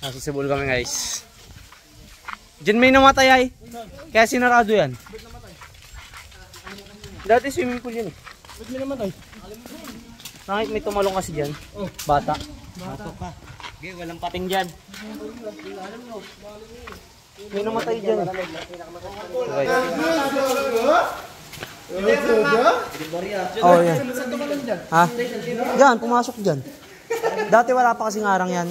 Nasa Sibol kami guys. Diyan may namatay ay. Kaya sinarado yan. Dati swimming pool yun eh. Ba't may namatay? Nakik may tumalong kasi dyan. Bata. Bata pa. Okay, walang pating dyan. May namatay dyan. Okay. Oh, yan. Ha? Yan, pumasok dyan. Dati wala pa kasing arang yan.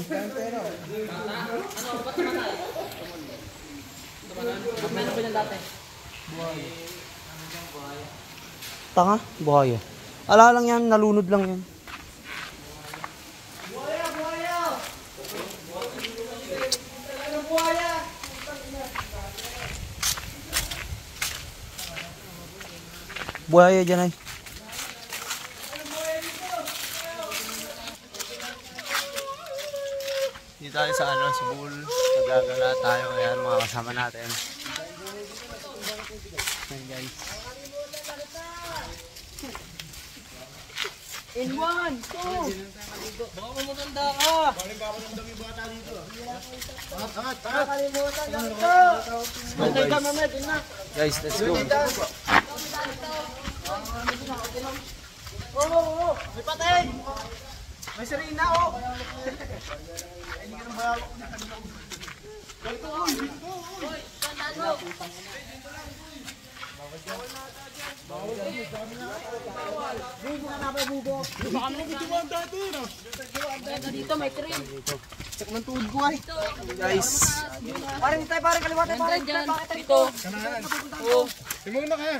Tanga, buhaya. Ala lang yan, nalunod lang yan. Buhaya dyan ay. Dito tayo sa Sibol. Nagagala tayo. Ayan, mga kasama natin. Ayan guys. In 1, 2. Baka mamaganda ka. Baling pa ako ng dami bata dito. Angat. Kalimutan lang ito. Guys, let's go. Oo. May patay. May Serena oh. Hindi ka nang bayawak ko na. Dito oy. Sandalo. Dito may train. Check ng tuhod ko ay. Guys. Parang kaliwatan parang. Dito. Oo. Tingnan na kaya.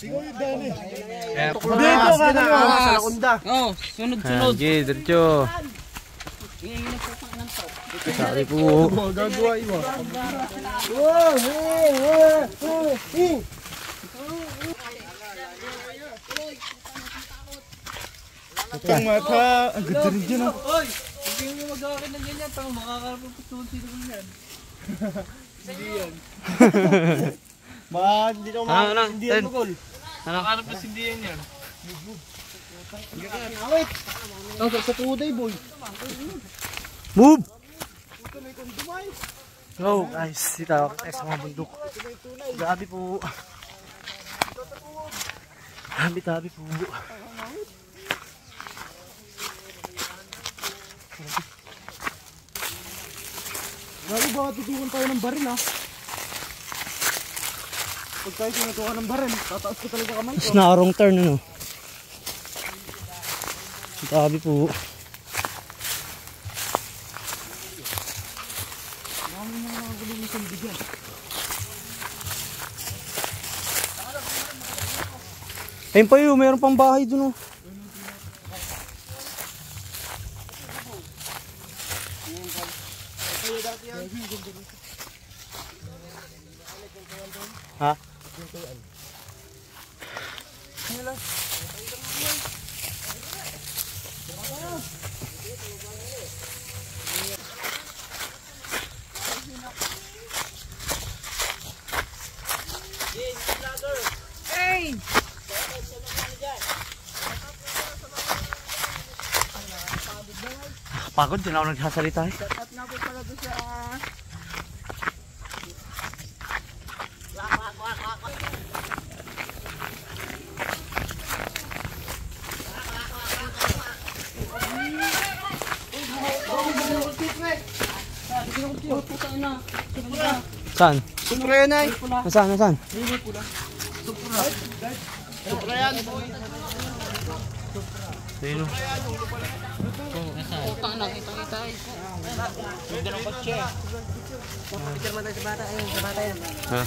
Tingnan yung daan eh. Dito ka na. Sa lakunda. Oh, sunod-sunod. Sige, diretso. Sabi po. Gagawa mo. Ang mata. Ang ganda rin dyan ah. Oy, hindi mo mag-akin ng ganyan. Tang makakapagpatuloy sino ko yan. Hindi yan. Baka hindi ko hindi yan magol. Nakakarap na hindi yan yan. Awit. Ang sa tuday boy. Move! Go guys, dito tayo sa mga bundok. Grabe po. Tabi po. Grabe baka tutukan tayo ng baril ha. Pag tayo tinutukan ng baril, tataas ko talaga kamay ko. Narong turn ano. Tabi po. Ayun pa yun, mayroon pang bahay dun oh. Ha? Hey! Pagod, din ako nagsasalita eh. At na po pala doon sa... Saan? Supra yan ay. Nasaan? Supra yan. Dino. Utang na, kita eh. May dalawang kotse. Picture mo tayo sa bata. Ayun, sa bata yan. Ha?